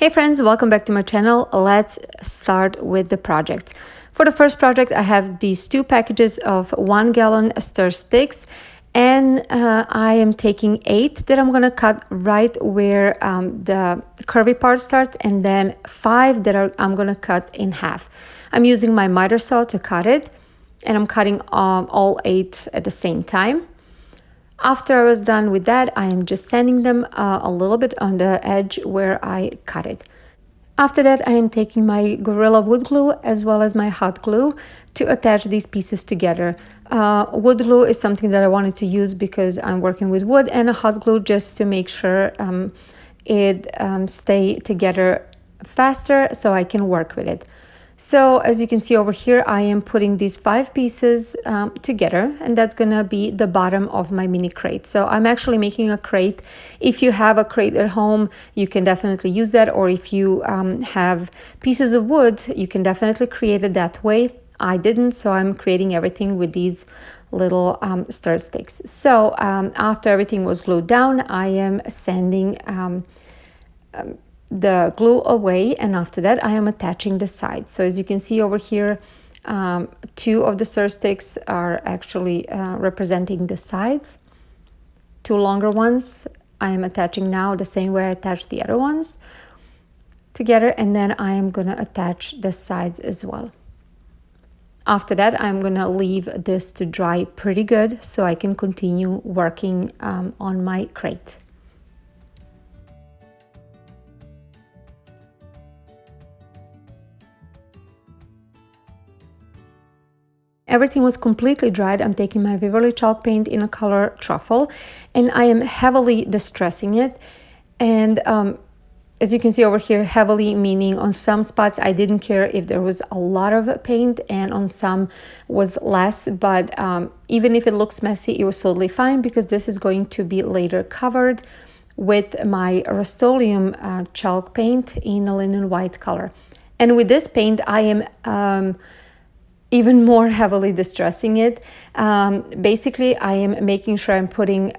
Hey friends, welcome back to my channel. Let's start with the project. For the first project, I have these two packages of 1 gallon stir sticks, and I am taking 8 that I'm gonna cut right where the curvy part starts, and then 5 that I'm gonna cut in half. I'm using my miter saw to cut it, and I'm cutting all 8 at the same time. After I was done with that, I am just sanding them a little bit on the edge where I cut it. After that, I am taking my Gorilla wood glue as well as my hot glue to attach these pieces together. Wood glue is something that I wanted to use because I'm working with wood, and a hot glue just to make sure it stay together faster so I can work with it. So as you can see over here, I am putting these 5 pieces together, and that's gonna be the bottom of my mini crate. So I'm actually making a crate. If you have a crate at home, you can definitely use that, or if you have pieces of wood, you can definitely create it that way. I didn't, so I'm creating everything with these little stir sticks. So after everything was glued down, I am sanding the glue away, and after that I am attaching the sides. So as you can see over here, 2 of the stir sticks are actually representing the sides. 2 longer ones I am attaching now the same way I attached the other ones together, and then I am gonna attach the sides as well. After that, I'm gonna leave this to dry pretty good so I can continue working on my crate. Everything was completely dried. I'm taking my Waverly chalk paint in a color truffle, and I am heavily distressing it. And as you can see over here, heavily meaning on some spots I didn't care if there was a lot of paint, and on some was less, but even if it looks messy, it was totally fine because this is going to be later covered with my Rust-Oleum chalk paint in a linen white color. And with this paint, I am even more heavily distressing it. Basically, I am making sure I'm putting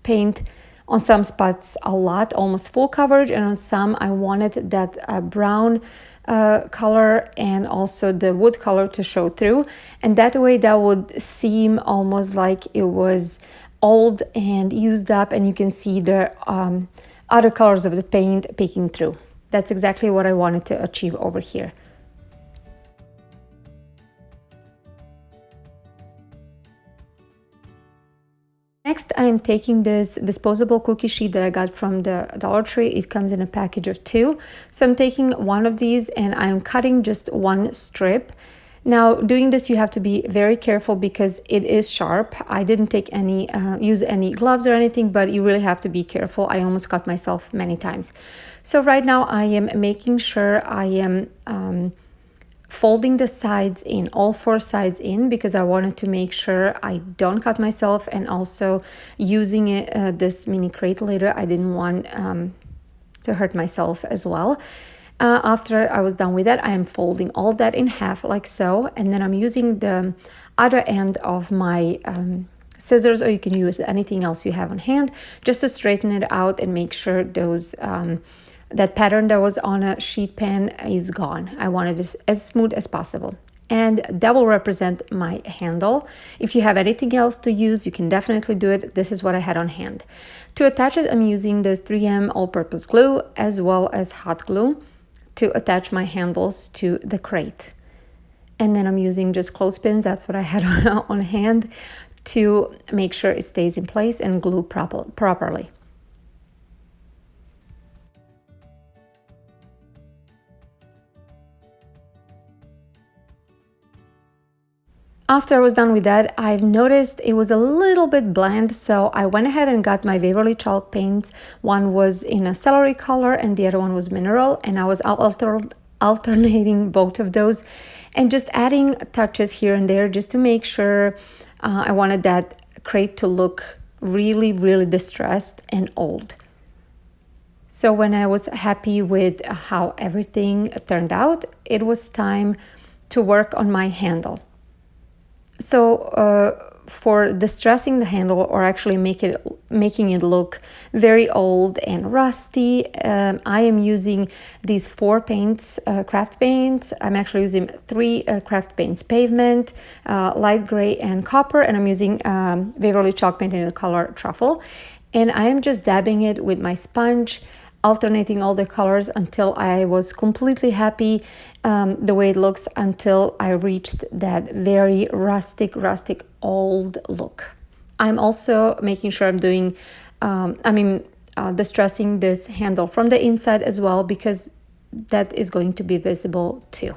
paint on some spots a lot, almost full coverage, and on some I wanted that brown color and also the wood color to show through, and that way that would seem almost like it was old and used up, and you can see the other colors of the paint peeking through. That's exactly what I wanted to achieve over here. Next, I am taking this disposable cookie sheet that I got from the Dollar Tree. It comes in a package of 2. So I'm taking one of these and I'm cutting just 1 strip. Now, doing this, you have to be very careful because it is sharp. I didn't take use any gloves or anything, but you really have to be careful. I almost cut myself many times. So right now I am making sure I am folding the sides in, all 4 sides in, because I wanted to make sure I don't cut myself, and also using this mini crate later, I didn't want to hurt myself as well. After I was done with that, I am folding all that in half like so, and then I'm using the other end of my scissors, or you can use anything else you have on hand, just to straighten it out and make sure those that pattern that was on a sheet pan is gone. I wanted it as smooth as possible. And that will represent my handle. If you have anything else to use, you can definitely do it. This is what I had on hand. To attach it, I'm using this 3M all-purpose glue as well as hot glue to attach my handles to the crate. And then I'm using just clothespins, that's what I had on hand, to make sure it stays in place and glue properly. After I was done with that, I've noticed it was a little bit bland, so I went ahead and got my Waverly chalk paint. One was in a celery color and the other one was mineral, and I was alternating both of those and just adding touches here and there just to make sure I wanted that crate to look really, really distressed and old. So when I was happy with how everything turned out, it was time to work on my handle. So for distressing the handle or actually making it look very old and rusty, I am using these 4 paints, craft paints. I'm actually using 3 craft paints: pavement, light gray, and copper, and I'm using Waverly chalk paint in the color truffle. And I am just dabbing it with my sponge, alternating all the colors until I was completely happy the way it looks, until I reached that very rustic old look. I'm also making sure I'm doing distressing this handle from the inside as well, because that is going to be visible too.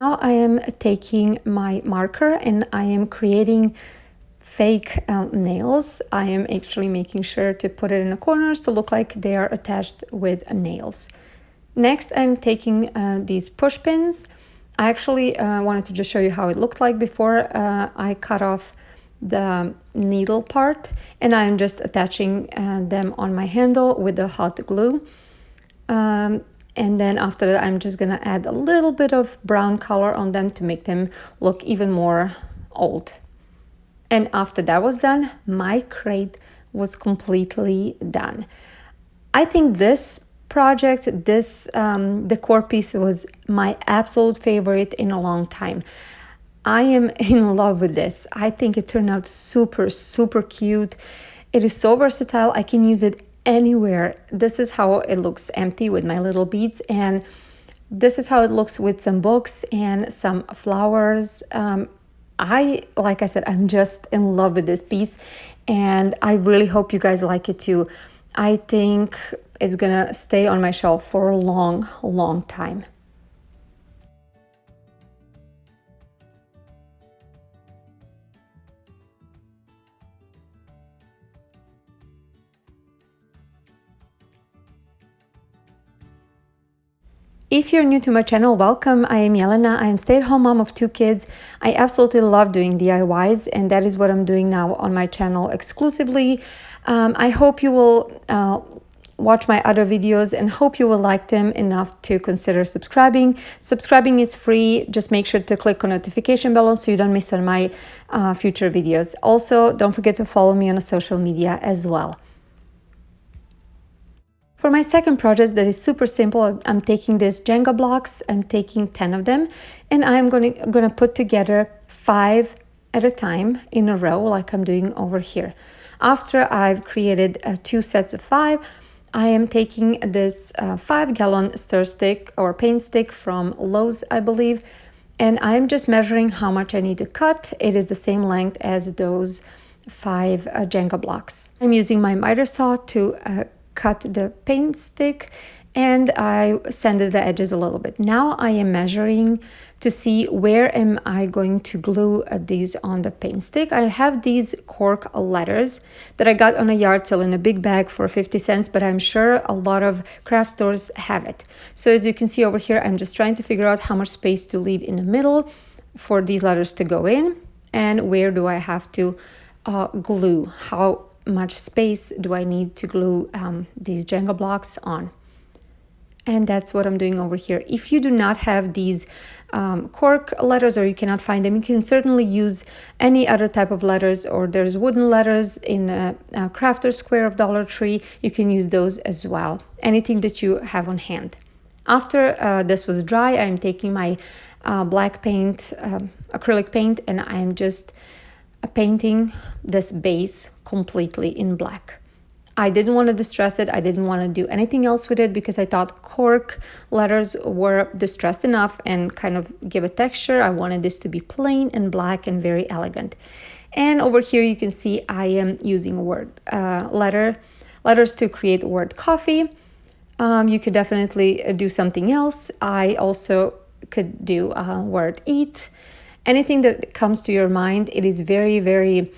Now I am taking my marker and I am creating fake nails. I am actually making sure to put it in the corners to look like they are attached with nails. Next, I'm taking these push pins. I actually wanted to just show you how it looked like before I cut off the needle part, and I'm just attaching them on my handle with the hot glue. And then after that, I'm just gonna add a little bit of brown color on them to make them look even more old. And after that was done, my crate was completely done. I think this project, this decor piece was my absolute favorite in a long time. I am in love with this. I think it turned out super cute. It is so versatile. I can use it anywhere. This is how it looks empty with my little beads, and this is how it looks with some books and some flowers. Like I said, I'm just in love with this piece, and I really hope you guys like it too. I think it's gonna stay on my shelf for a long time. If you're new to my channel, welcome. I am Jelena. I am stay-at-home mom of 2 kids. I absolutely love doing DIYs, and that is what I'm doing now on my channel exclusively. I hope you will watch my other videos and hope you will like them enough to consider subscribing. Subscribing is free. Just make sure to click on notification bell so you don't miss on my future videos. Also, don't forget to follow me on social media as well. For my second project that is super simple, I'm taking these Jenga blocks, I'm taking 10 of them, and I'm gonna put together 5 at a time in a row like I'm doing over here. After I've created 2 sets of 5, I am taking this 5-gallon stir stick or paint stick from Lowe's, I believe, and I'm just measuring how much I need to cut. It is the same length as those 5 Jenga blocks. I'm using my miter saw to cut the paint stick, and I sanded the edges a little bit. Now I am measuring to see where am I going to glue these on the paint stick. I have these cork letters that I got on a yard sale in a big bag for 50 cents, but I'm sure a lot of craft stores have it. So as you can see over here, I'm just trying to figure out how much space to leave in the middle for these letters to go in, and where do I have to glue, how much space do I need to glue these Jenga blocks on. And that's what I'm doing over here. If you do not have these cork letters, or you cannot find them, you can certainly use any other type of letters, or there's wooden letters in a crafter square of Dollar Tree. You can use those as well, anything that you have on hand. After this was dry, I'm taking my black paint, acrylic paint, and I'm just painting this base completely in black. I didn't want to distress it. I didn't want to do anything else with it because I thought cork letters were distressed enough and kind of give a texture. I wanted this to be plain and black and very elegant. And over here you can see I am using letters to create word coffee. You could definitely do something else. I also could do word eat. Anything that comes to your mind. It is very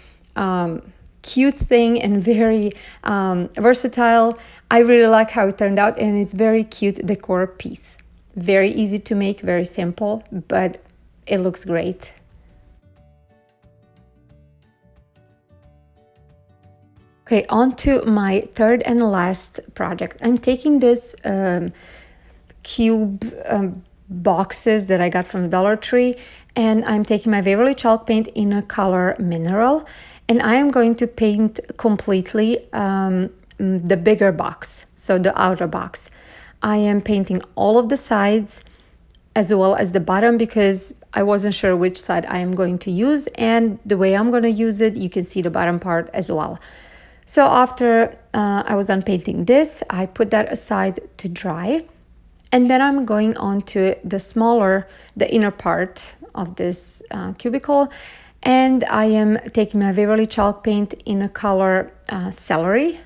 cute thing and very versatile. I really like how it turned out, and it's very cute decor piece. Very easy to make, very simple, but it looks great. Okay, on to my third and last project. I'm taking this cube boxes that I got from Dollar Tree, and I'm taking my Waverly chalk paint in a color mineral, and I am going to paint completely the bigger box, so the outer box. I am painting all of the sides as well as the bottom because I wasn't sure which side I am going to use, and the way I'm going to use it, you can see the bottom part as well. So after I was done painting this, I put that aside to dry. And then I'm going on to the inner part of this cubicle. And I am taking my Waverly chalk paint in a color celery.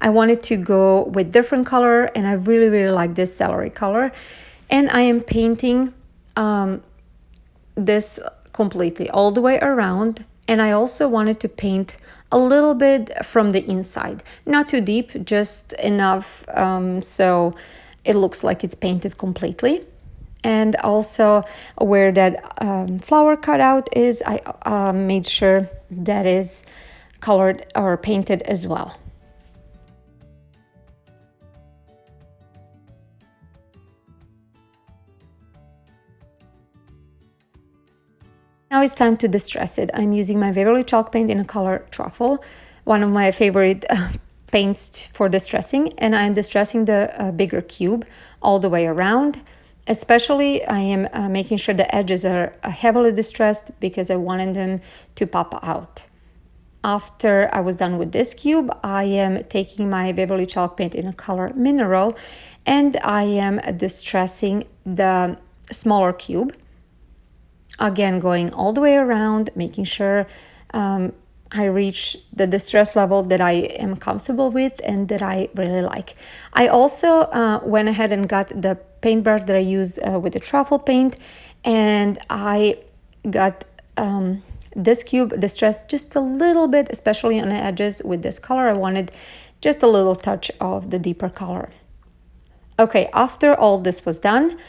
I wanted to go with different color, and I really, really like this celery color. And I am painting this completely all the way around. And I also wanted to paint a little bit from the inside, not too deep, just enough so it looks like it's painted completely. And also where that flower cutout is, I made sure that is colored or painted as well. Now it's time to distress it. I'm using my Waverly chalk paint in a color truffle, one of my favorite paints for distressing, and I'm distressing the bigger cube all the way around. Especially I am making sure the edges are heavily distressed because I wanted them to pop out. After I was done with this cube, I am taking my Waverly chalk paint in a color mineral, and I am distressing the smaller cube. Again, going all the way around, making sure I reach the distress level that I am comfortable with and that I really like. I also went ahead and got the paintbrush that I used with the truffle paint, and I got this cube distressed just a little bit, especially on the edges with this color. I wanted just a little touch of the deeper color. Okay, after all this was done,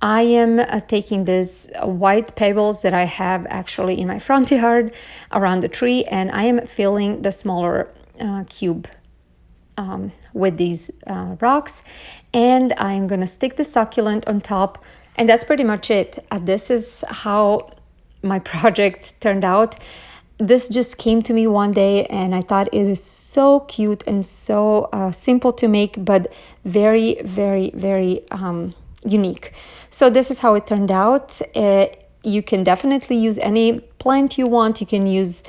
I am taking these white pebbles that I have actually in my front yard around the tree, and I am filling the smaller cube with these rocks, and I'm gonna stick the succulent on top, and that's pretty much it. This is how my project turned out. This just came to me one day, and I thought it is so cute and so simple to make, but very, very, very unique. So this is how it turned out. You can definitely use any plant you want. You can use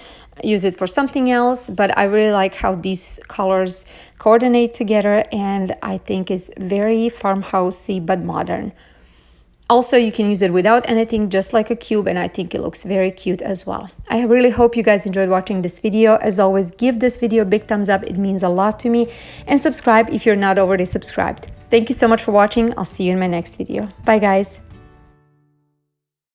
it for something else, but I really like how these colors coordinate together, and I think it's very farmhousey but modern. Also, you can use it without anything, just like a cube, and I think it looks very cute as well. I really hope you guys enjoyed watching this video. As always, give this video a big thumbs up. It means a lot to me. And subscribe if you're not already subscribed. Thank you so much for watching. I'll see you in my next video. Bye, guys.